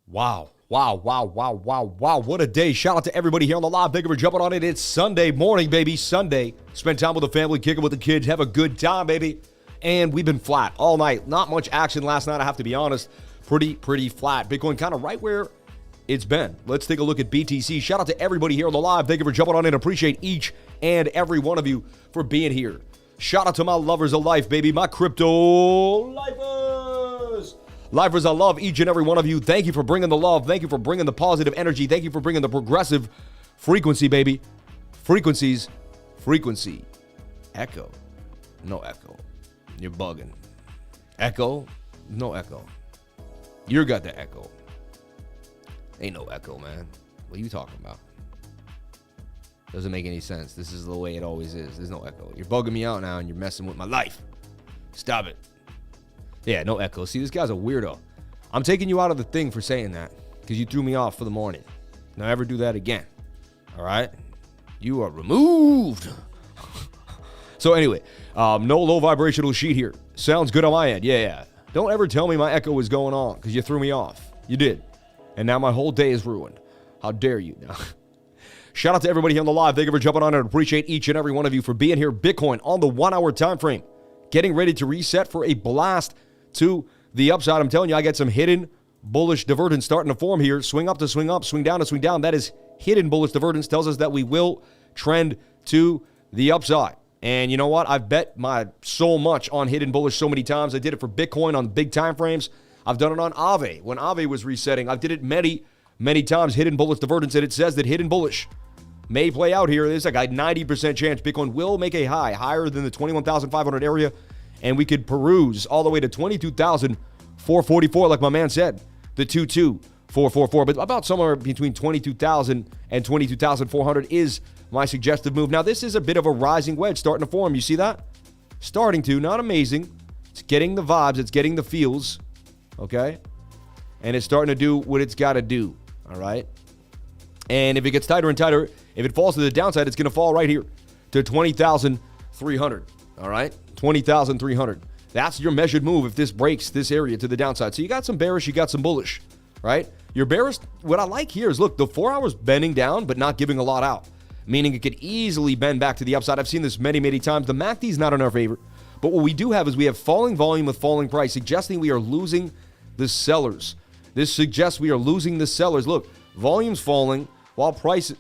Wow. What a day. Shout out to everybody here on the live. Thank you for jumping on it. It's Sunday morning, baby. Sunday. Spend time with the family, kick it with the kids, have a good time, baby. And we've been flat all night. Not much action last night, I have to be honest. Pretty flat. Bitcoin kind of right where it's been. Let's take a look at BTC. Shout out to everybody here on the live. Thank you for jumping on in. Appreciate each and every one of you for being here. Shout out to my lovers of life, baby. My crypto lifers. Lifers, I love each and every one of you. Thank you for bringing the love. Thank you for bringing the positive energy. Thank you for bringing the progressive frequency, baby. Frequency. Echo. No echo. You're bugging. Echo. No echo. You got the echo. Ain't no echo, man. What are you talking about? Doesn't make any sense. This is the way it always is. There's no echo. You're bugging me out now and you're messing with my life. Stop it. Yeah, no echo. See, this guy's a weirdo. I'm taking you out of the thing for saying that because you threw me off for the morning. Now ever do that again. All right? You are removed. So anyway, no low vibrational sheet here. Sounds good on my end. Yeah. Don't ever tell me my echo was going on because you threw me off. You did. And now my whole day is ruined. How dare you? Now. Shout out to everybody here on the live. Thank you for jumping on and appreciate each and every one of you for being here. Bitcoin on the 1 hour time frame. Getting ready to reset for a blast to the upside. I'm telling you, I got some hidden bullish divergence starting to form here. Swing up to swing up, swing down to swing down. That is hidden bullish divergence. Tells us that we will trend to the upside. And you know what? I've bet my so much on hidden bullish so many times. I did it for Bitcoin on big time frames. I've done it on Aave. When Aave was resetting, I did it many times. Hidden bullish divergence. And it says that hidden bullish may play out here. There's like a 90% chance Bitcoin will make a high higher than the 21,500 area. And we could peruse all the way to 22,444, like my man said, the 22,444. But about somewhere between 22,000 and 22,400 is my suggestive move. Now, this is a bit of a rising wedge starting to form. You see that? Starting to, not amazing. It's getting the vibes. It's getting the feels, okay? And it's starting to do what it's got to do, all right? And if it gets tighter and tighter, if it falls to the downside, it's going to fall right here to 20,300, all right? 20,300. That's your measured move if this breaks this area to the downside. So you got some bearish, you got some bullish, right? Your bearish, what I like here is, look, the 4 hours bending down but not giving a lot out, meaning it could easily bend back to the upside. I've seen this many times. The MACD is not in our favor, but what we do have is we have falling volume with falling price, suggesting we are losing the sellers. This suggests we are losing the sellers. Look, volume's falling while price is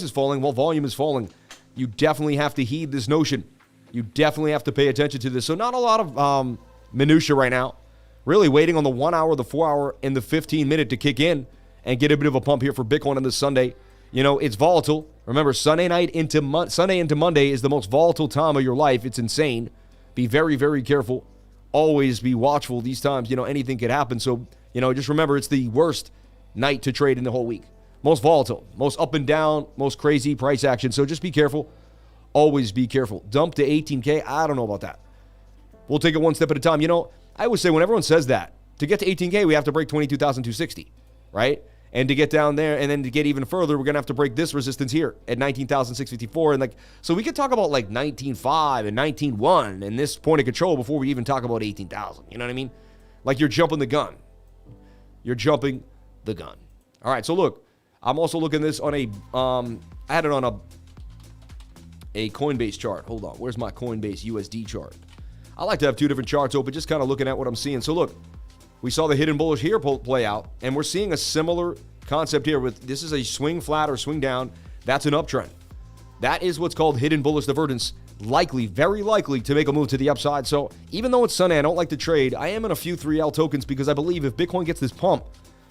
falling while volume is falling. You definitely have to heed this notion. You definitely have to pay attention to this. So not a lot of minutia right now. Really waiting on the 1 hour, the 4 hour, and the 15 minute to kick in and get a bit of a pump here for Bitcoin on this Sunday. You know, it's volatile. Remember, Sunday into Monday is the most volatile time of your life. It's insane. Be very careful. Always be watchful. These times, you know, anything could happen. So, you know, just remember, it's the worst night to trade in the whole week. Most volatile, most up and down, most crazy price action. So just be careful. Always be careful. Dump to 18K. I don't know about that. We'll take it one step at a time. You know, I always say when everyone says that, to get to 18K, we have to break 22,260, right? And to get down there and then to get even further, we're going to have to break this resistance here at 19,654. And like, so we could talk about like 19.5 and 19.1 and this point of control before we even talk about 18,000. You know what I mean? Like you're jumping the gun. You're jumping the gun. All right. So look, I'm also looking at this on I had it on a Coinbase chart. Hold on. Where's my Coinbase USD chart? I like to have two different charts open, just kind of looking at what I'm seeing. So look, we saw the hidden bullish here play out, and we're seeing a similar concept here with this is a swing flat or swing down. That's an uptrend. That is what's called hidden bullish divergence. likely, very likely to make a move to the upside. So even though it's Sunday, I don't like to trade. I am in a few 3L tokens because I believe if Bitcoin gets this pump,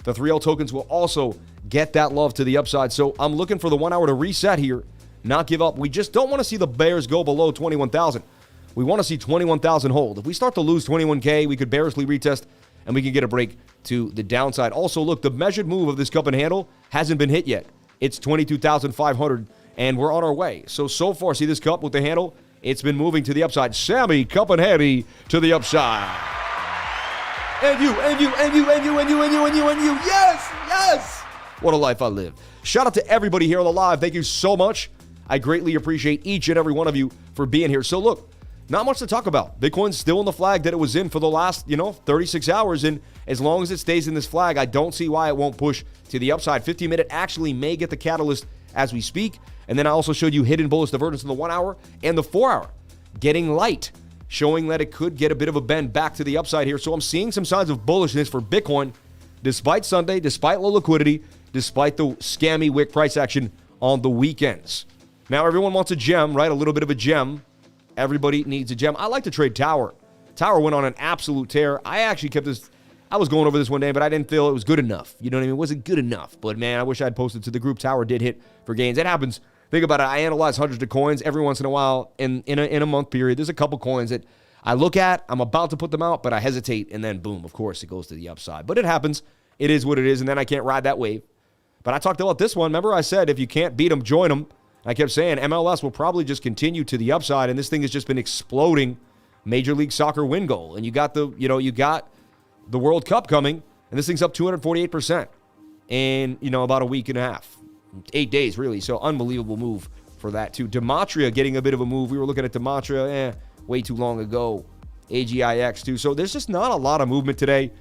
the 3L tokens will also get that love to the upside. So I'm looking for the 1 hour to reset here, not give up. We just don't want to see the bears go below 21,000. We want to see 21,000 hold. If we start to lose 21K, we could bearishly retest and we can get a break to the downside. Also, look, the measured move of this cup and handle hasn't been hit yet. It's 22,500 and we're on our way. So far, see this cup with the handle? It's been moving to the upside. Sammy, cup and handy to the upside. And you. Yes. What a life I live. Shout out to everybody here on the live. Thank you so much. I greatly appreciate each and every one of you for being here. So look, not much to talk about. Bitcoin's still in the flag that it was in for the last, 36 hours. And as long as it stays in this flag, I don't see why it won't push to the upside. 15-minute actually may get the catalyst as we speak. And then I also showed you hidden bullish divergence in the 1 hour and the 4 hour getting light, showing that it could get a bit of a bend back to the upside here. So I'm seeing some signs of bullishness for Bitcoin despite Sunday, despite low liquidity, despite the scammy wick price action on the weekends. Now everyone wants a gem, right? A little bit of a gem. Everybody needs a gem. I like to trade Tower. Tower went on an absolute tear. I actually kept this. I was going over this one day, but I didn't feel it was good enough. You know what I mean? It wasn't good enough. But man, I wish I'd posted to the group. Tower did hit for gains. It happens. Think about it. I analyze hundreds of coins every once in a while in a month period. There's a couple coins that I look at. I'm about to put them out, but I hesitate, and then boom, of course, it goes to the upside. But it happens. It is what it is, and then I can't ride that wave. But I talked about this one. Remember I said if you can't beat them, join them. I kept saying MLS will probably just continue to the upside, and this thing has just been exploding. Major League Soccer win goal, and you got the World Cup coming, and this thing's up 248% in about a week and a half, 8 days really. So unbelievable move for that too. Dematria getting a bit of a move. We were looking at Dematria way too long ago. AGIX too. So there's just not a lot of movement today.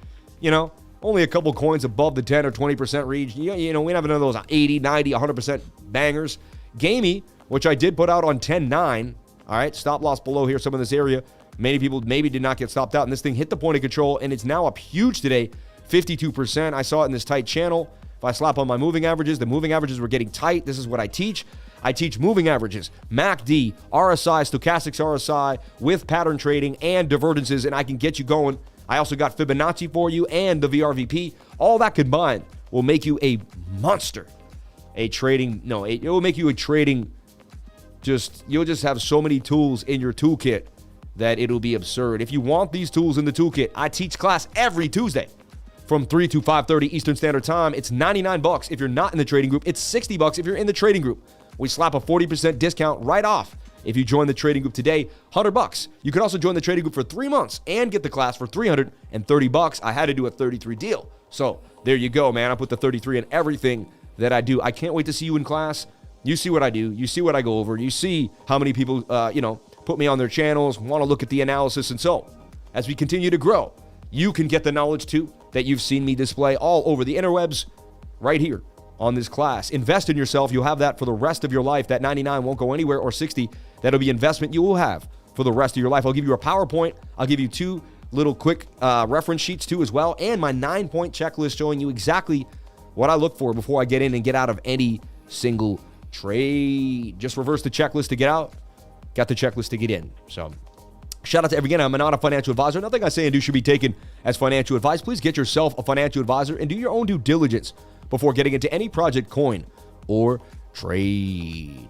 Only a couple coins above the 10 or 20% range. We don't have none of those 80, 90, 100% bangers. Gamey, which I did put out on 10.9. All right, stop loss below here, some in this area. Many people maybe did not get stopped out, and this thing hit the point of control, and it's now up huge today, 52%. I saw it in this tight channel. If I slap on my moving averages, the moving averages were getting tight. This is what I teach. I teach moving averages, MACD, RSI, stochastics RSI, with pattern trading and divergences, and I can get you going. I also got Fibonacci for you and the VRVP. All that combined will make you a monster. It will make you a trading, you'll just have so many tools in your toolkit that it'll be absurd. If you want these tools in the toolkit, I teach class every Tuesday from 3 to 5:30 Eastern Standard Time. It's $99 if you're not in the trading group. It's $60 if you're in the trading group. We slap a 40% discount right off if you join the trading group today. $100. You can also join the trading group for 3 months and get the class for $330. I had to do a 33 deal. So there you go, man. I put the 33 in everything that I do. I can't wait to see you in class. You see what I do. You see what I go over. You see how many people, put me on their channels, want to look at the analysis. And so as we continue to grow, you can get the knowledge too that you've seen me display all over the interwebs right here on this class. Invest in yourself. You'll have that for the rest of your life. That 99 won't go anywhere, or 60. That'll be investment you will have for the rest of your life. I'll give you a PowerPoint. I'll give you 2 little quick reference sheets too as well, and my 9-point checklist showing you exactly what I look for before I get in and get out of any single trade. Just reverse the checklist to get out. Got the checklist to get in. So shout out to again, I'm not a financial advisor. Nothing I say and do should be taken as financial advice. Please get yourself a financial advisor and do your own due diligence before getting into any project, coin, or trade.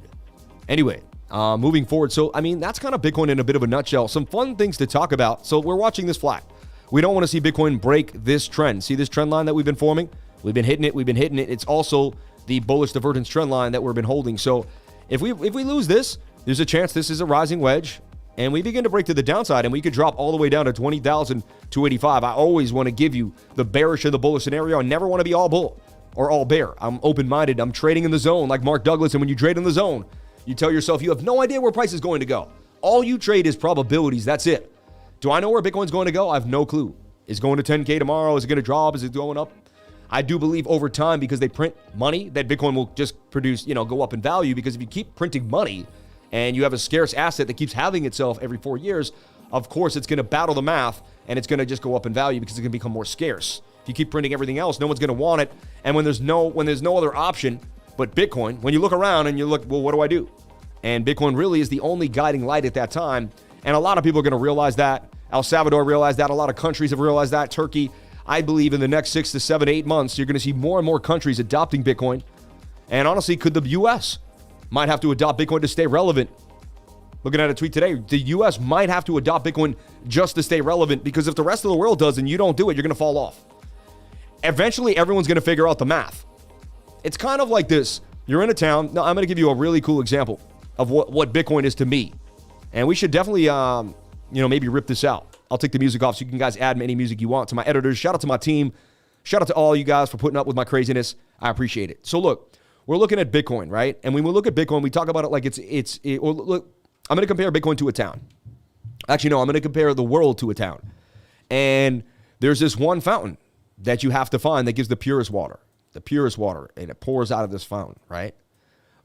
Anyway, moving forward. So, that's kind of Bitcoin in a bit of a nutshell. Some fun things to talk about. So we're watching this flag. We don't want to see Bitcoin break this trend. See this trend line that we've been forming? We've been hitting it. It's also the bullish divergence trend line that we've been holding. So if we lose this, there's a chance this is a rising wedge, and we begin to break to the downside, and we could drop all the way down to 20,285. I always want to give you the bearish and the bullish scenario. I never want to be all bull or all bear. I'm open-minded. I'm trading in the zone like Mark Douglas, and when you trade in the zone, you tell yourself you have no idea where price is going to go. All you trade is probabilities. That's it. Do I know where Bitcoin's going to go? I have no clue. Is it going to 10K tomorrow? Is it going to drop? Is it going up? I do believe over time, because they print money, that Bitcoin will just produce, go up in value, because if you keep printing money and you have a scarce asset that keeps having itself every 4 years, of course it's going to battle the math, and it's going to just go up in value because it's going to become more scarce. If you keep printing everything else, no one's going to want it. And when there's no other option but Bitcoin, when you look around and you look, well, what do I do? And Bitcoin really is the only guiding light at that time. And a lot of people are going to realize that. El Salvador realized that. A lot of countries have realized that. Turkey, I believe in the next 6 to 7, 8 months, you're going to see more and more countries adopting Bitcoin. And honestly, could the U.S. might have to adopt Bitcoin to stay relevant? Looking at a tweet today, the U.S. might have to adopt Bitcoin just to stay relevant, because if the rest of the world does and you don't do it, you're going to fall off. Eventually, everyone's going to figure out the math. It's kind of like this. You're in a town. Now, I'm going to give you a really cool example of what Bitcoin is to me. And we should definitely, maybe rip this out. I'll take the music off so you can guys add any music you want. To my editors, shout out to my team. Shout out to all you guys for putting up with my craziness. I appreciate it. So look, we're looking at Bitcoin, right? And when we look at Bitcoin, we talk about it like look, I'm going to compare Bitcoin to a town. Actually, no, I'm going to compare the world to a town. And there's this one fountain that you have to find that gives the purest water, and it pours out of this fountain, right?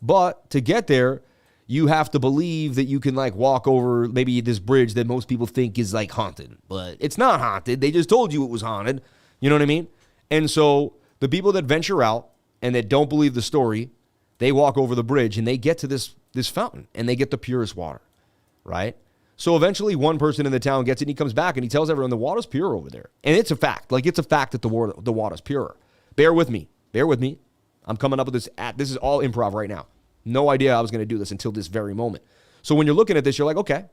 But to get there, you have to believe that you can like walk over maybe this bridge that most people think is like haunted, but it's not haunted. They just told you it was haunted. You know what I mean? And so the people that venture out and that don't believe the story, they walk over the bridge and they get to this fountain and they get the purest water, right? So eventually one person in the town gets it and he comes back and he tells everyone the water's pure over there. And it's a fact. Like, it's a fact that the water's pure. Bear with me. I'm coming up with this. This is all improv right now. No idea I was going to do this until this very moment. So when you're looking at this, you're like, okay.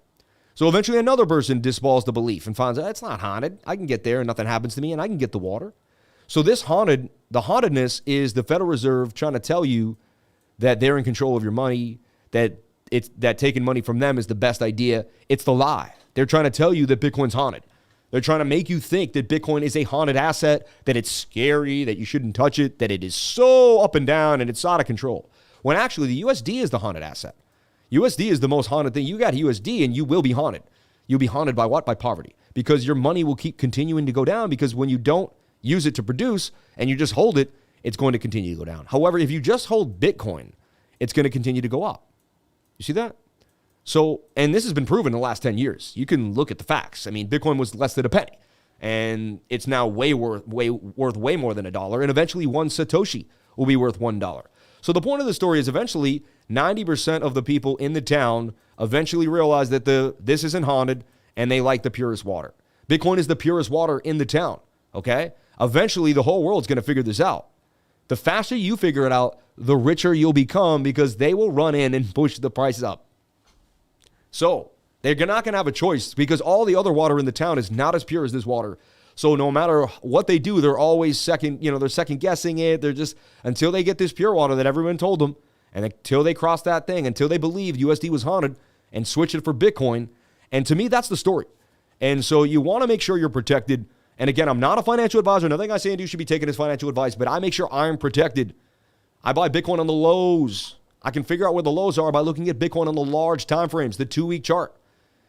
So eventually another person dispels the belief and finds out it's not haunted. I can get there and nothing happens to me and I can get the water. So the hauntedness is the Federal Reserve trying to tell you that they're in control of your money, that taking money from them is the best idea. It's the lie. They're trying to tell you that Bitcoin's haunted. They're trying to make you think that Bitcoin is a haunted asset, that it's scary, that you shouldn't touch it, that it is so up and down and it's out of control. When actually the USD is the haunted asset. USD is the most haunted thing. You got USD and you will be haunted. You'll be haunted by what? By poverty. Because your money will keep continuing to go down, because when you don't use it to produce and you just hold it, it's going to continue to go down. However, if you just hold Bitcoin, it's going to continue to go up. You see that? So, and this has been proven in the last 10 years. You can look at the facts. I mean, Bitcoin was less than a penny, and it's now worth way more than $1. And eventually one Satoshi will be worth $1. So the point of the story is eventually 90% of the people in the town eventually realize that this isn't haunted and they like the purest water. Bitcoin is the purest water in the town, okay? Eventually the whole world's going to figure this out. The faster you figure it out, the richer you'll become, because they will run in and push the prices up. So they're not going to have a choice, because all the other water in the town is not as pure as this water. So no matter what they do, they're always second guessing it. They're just, until they get this pure water that everyone told them, and until they cross that thing, until they believe USD was haunted and switch it for Bitcoin. And to me, that's the story. And so you want to make sure you're protected. And again, I'm not a financial advisor. Nothing I say and do should be taken as financial advice, but I make sure I'm protected. I buy Bitcoin on the lows. I can figure out where the lows are by looking at Bitcoin on the large time frames, the 2-week chart.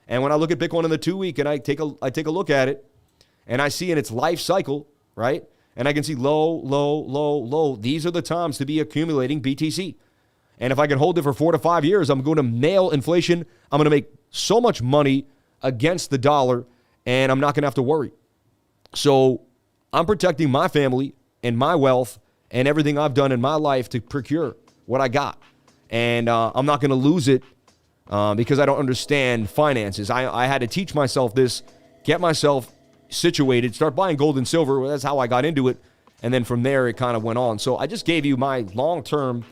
And when I look at Bitcoin in the 2-week and I take a look at it, and I see in its life cycle, right? And I can see low, low, low, low. These are the times to be accumulating BTC. And if I can hold it for 4 to 5 years, I'm going to nail inflation. I'm going to make so much money against the dollar, and I'm not going to have to worry. So I'm protecting my family and my wealth and everything I've done in my life to procure what I got. And I'm not going to lose it because I don't understand finances. I had to teach myself this, get myself situated, start buying gold and silver. That's how I got into it. And then from there, it kind of went on. So I just gave you my long-term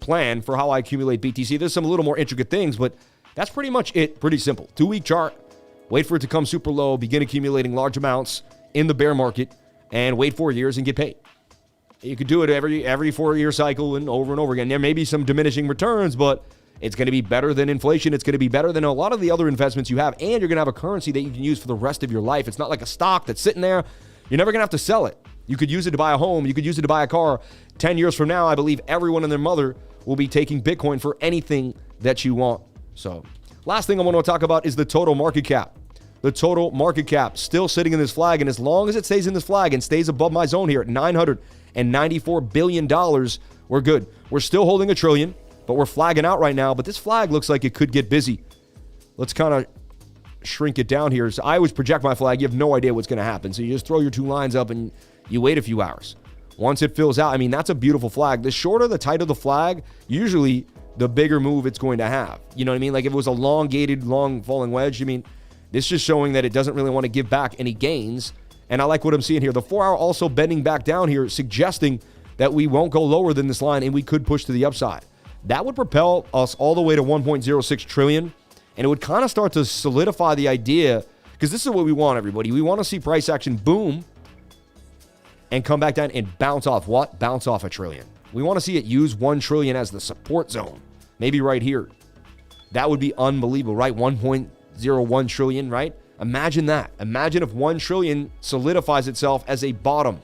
plan for how I accumulate BTC. There's some little more intricate things, but that's pretty much it. Pretty simple. 2-week chart, wait for it to come super low, begin accumulating large amounts in the bear market, and wait 4 years and get paid. You could do it every 4-year cycle and over again. There may be some diminishing returns, but it's going to be better than inflation. It's going to be better than a lot of the other investments you have, and you're going to have a currency that you can use for the rest of your life. It's not like a stock that's sitting there. You're never going to have to sell it. You could use it to buy a home. You could use it to buy a car. 10 years from now, I believe everyone and their mother will be taking Bitcoin for anything that you want. So, last thing I want to talk about is the total market cap. The total market cap still sitting in this flag, and as long as it stays in this flag and stays above my zone here at $994 billion, we're good. We're still holding $1 trillion. But we're flagging out right now. But this flag looks like it could get busy. Let's kind of shrink it down here. So I always project my flag. You have no idea what's going to happen. So you just throw your 2 lines up and you wait a few hours. Once it fills out, I mean, that's a beautiful flag. The shorter, the tighter the flag, usually the bigger move it's going to have. You know what I mean? Like if it was a elongated, long falling wedge, I mean, this is just showing that it doesn't really want to give back any gains. And I like what I'm seeing here. The 4-hour also bending back down here, suggesting that we won't go lower than this line and we could push to the upside. That would propel us all the way to 1.06 trillion. And it would kind of start to solidify the idea, because this is what we want, everybody. We want to see price action boom and come back down and bounce off what? Bounce off a trillion. We want to see it use 1 trillion as the support zone. Maybe right here. That would be unbelievable, right? 1.01 trillion, right? Imagine that. Imagine if 1 trillion solidifies itself as a bottom.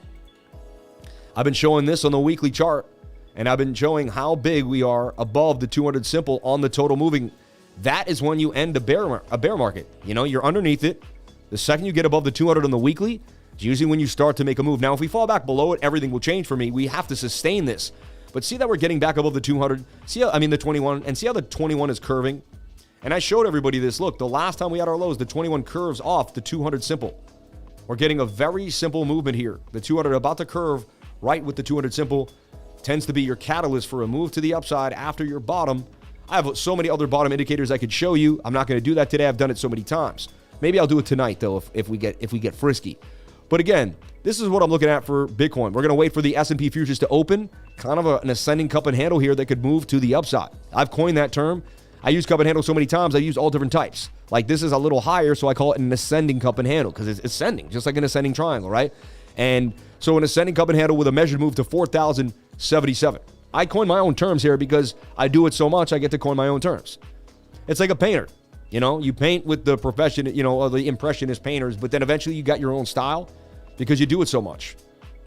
I've been showing this on the weekly chart, and I've been showing how big we are above the 200 simple on the total moving. That is when you end a bear market. You know, you're underneath it. The second you get above the 200 on the weekly, it's usually when you start to make a move. Now, if we fall back below it, everything will change for me. We have to sustain this. But see that we're getting back above the 200. See how, the 21, and see how the 21 is curving. And I showed everybody this. Look, the last time we had our lows, the 21 curves off the 200 simple. We're getting a very simple movement here. The 200 about to curve right with the 200 simple. Tends to be your catalyst for a move to the upside after your bottom. I have so many other bottom indicators I could show you. I'm not going to do that today. I've done it so many times. Maybe I'll do it tonight though if we get frisky. But again, this is what I'm looking at for Bitcoin. We're going to wait for the S&P futures to open, kind of an ascending cup and handle here that could move to the upside. I've coined that term. I use cup and handle so many times. I use all different types. Like this is a little higher, so I call it an ascending cup and handle because it's ascending, just like an ascending triangle, right? And so an ascending cup and handle with a measured move to 4,077. I coin my own terms here because I do it so much, I get to coin my own terms. It's like a painter. You know, you paint with the profession, or the impressionist painters, but then eventually you got your own style because you do it so much.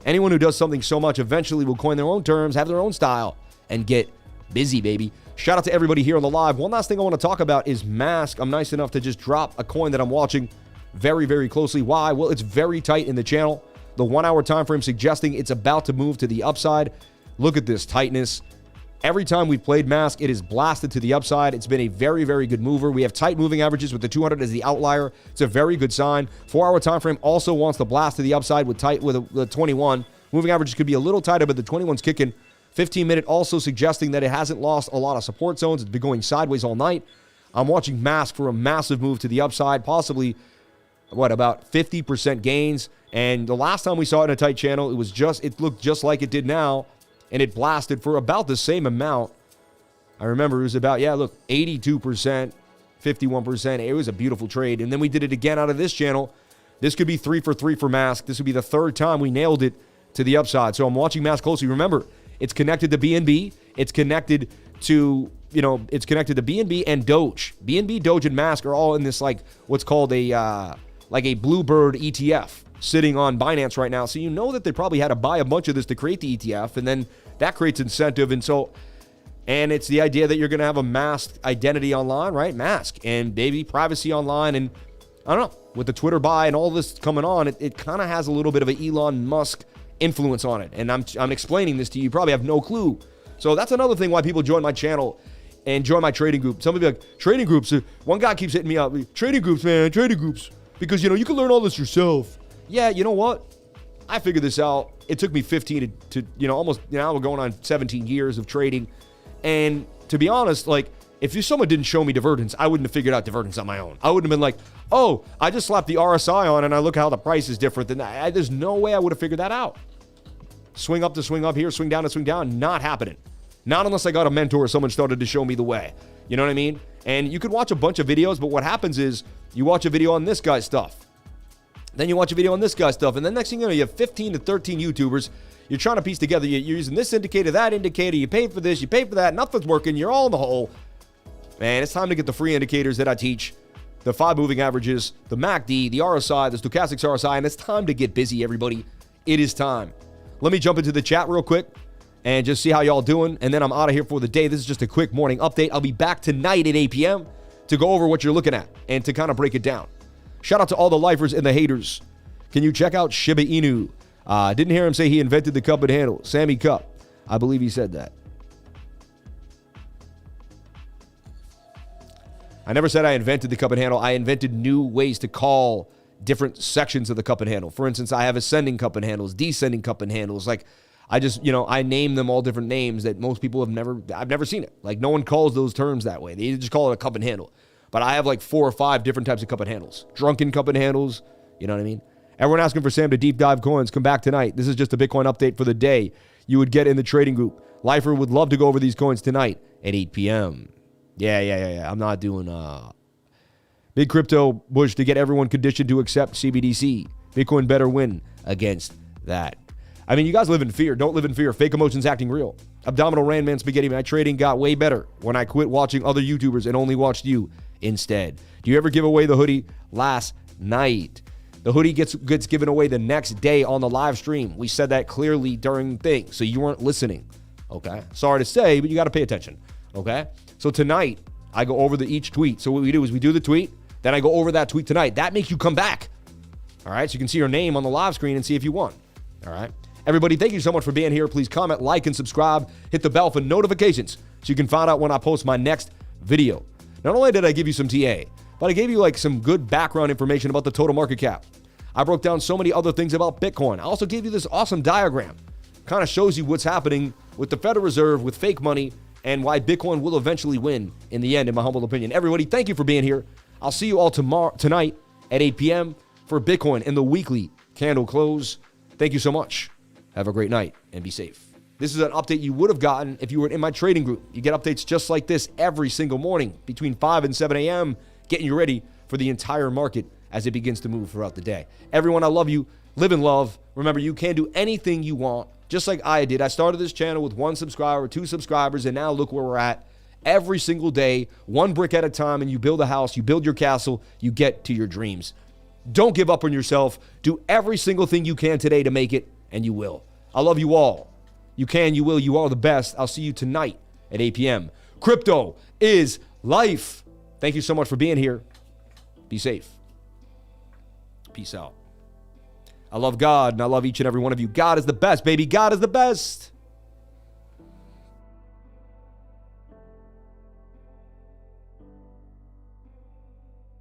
Anyone who does something so much eventually will coin their own terms, have their own style, and get busy, baby. Shout out to everybody here on the live. One last thing I want to talk about is Mask. I'm nice enough to just drop a coin that I'm watching very, very closely. Why? Well, it's very tight in the channel. The 1 hour time frame suggesting it's about to move to the upside. Look at this tightness. Every time we've played Mask, it is blasted to the upside. It's been a very, very good mover. We have tight moving averages with the 200 as the outlier. It's a very good sign. 4 hour time frame also wants to blast to the upside with the 21. Moving averages could be a little tighter, but the 21's kicking. 15-minute also suggesting that it hasn't lost a lot of support zones. It's been going sideways all night. I'm watching Mask for a massive move to the upside, possibly, about 50% gains. And the last time we saw it in a tight channel, it looked just like it did now. And it blasted for about the same amount. I remember it was about, 82%, 51%. It was a beautiful trade. And then we did it again out of this channel. This could be 3 for 3 for Mask. This would be the third time we nailed it to the upside. So I'm watching Mask closely. Remember, it's connected to BNB. It's connected to, it's connected to BNB and Doge. BNB, Doge, and Mask are all in this, what's called a Bluebird ETF. Sitting on Binance right now. So you know that they probably had to buy a bunch of this to create the ETF, and then that creates incentive. And it's the idea that you're going to have a masked identity online, right? Mask and baby privacy online. And I don't know, with the Twitter buy and all this coming on, it kind of has a little bit of an Elon Musk influence on it. And I'm explaining this to you. You probably have no clue. So that's another thing why people join my channel and join my trading group. Some people be like, trading groups. One guy keeps hitting me up. Trading groups, man, trading groups. Because, you can learn all this yourself. Yeah, you know what? I figured this out. It took me 15 to almost, we're going on 17 years of trading. And to be honest, if someone didn't show me divergence, I wouldn't have figured out divergence on my own. I wouldn't have been like, oh, I just slapped the RSI on and I look how the price is different than that. There's no way I would have figured that out. Swing up to swing up here, swing down to swing down, not happening. Not unless I got a mentor or someone started to show me the way. You know what I mean? And you could watch a bunch of videos, but what happens is you watch a video on this guy's stuff. Then you watch a video on this guy's stuff, and then next thing you know, you have 15 to 13 YouTubers. You're trying to piece together. You're using this indicator, that indicator. You pay for this, you pay for that. Nothing's working. You're all in the hole. Man, it's time to get the free indicators that I teach. The 5 moving averages, the MACD, the RSI, the stochastics RSI, and it's time to get busy, everybody. It is time. Let me jump into the chat real quick and just see how y'all doing, and then I'm out of here for the day. This is just a quick morning update. I'll be back tonight at 8 p.m. to go over what you're looking at and to kind of break it down. Shout out to all the lifers and the haters. Can you check out Shiba Inu? Didn't hear him say he invented the cup and handle. Sammy Cup. I believe he said that. I never said I invented the cup and handle. I invented new ways to call different sections of the cup and handle. For instance, I have ascending cup and handles, descending cup and handles. I just, I name them all different names that most people I've never seen it. Like, no one calls those terms that way. They just call it a cup and handle. But I have like 4 or 5 different types of cup and handles. Drunken cup and handles, you know what I mean? Everyone asking for Sam to deep dive coins. Come back tonight. This is just a Bitcoin update for the day you would get in the trading group. Lifer would love to go over these coins tonight at 8 p.m. Yeah. I'm not doing big crypto push to get everyone conditioned to accept CBDC. Bitcoin better win against that. I mean, you guys live in fear. Don't live in fear. Fake emotions acting real. Abdominal Randman Spaghetti. My trading got way better when I quit watching other YouTubers and only watched you instead. Do you ever give away the hoodie? Last night. The hoodie gets given away the next day on the live stream. We said that clearly during things, so you weren't listening. Okay? Sorry to say, but you got to pay attention. Okay? So tonight, I go over each tweet. So what we do is we do the tweet, then I go over that tweet tonight. That makes you come back. All right? So you can see your name on the live screen and see if you won. All right? Everybody, thank you so much for being here. Please comment, like, and subscribe. Hit the bell for notifications so you can find out when I post my next video. Not only did I give you some TA, but I gave you like some good background information about the total market cap. I broke down so many other things about Bitcoin. I also gave you this awesome diagram. Kind of shows you what's happening with the Federal Reserve, with fake money, and why Bitcoin will eventually win in the end, in my humble opinion. Everybody, thank you for being here. I'll see you all tonight at 8 p.m. for Bitcoin in the weekly candle close. Thank you so much. Have a great night and be safe. This is an update you would have gotten if you were in my trading group. You get updates just like this every single morning between 5 and 7 a.m., getting you ready for the entire market as it begins to move throughout the day. Everyone, I love you. Live in love. Remember, you can do anything you want, just like I did. I started this channel with 1 subscriber, 2 subscribers, and now look where we're at. Every single day, 1 brick at a time, and you build a house, you build your castle, you get to your dreams. Don't give up on yourself. Do every single thing you can today to make it, and you will. I love you all. You can, you will, you are the best. I'll see you tonight at 8 p.m. Crypto is life. Thank you so much for being here. Be safe. Peace out. I love God, and I love each and every one of you. God is the best, baby. God is the best.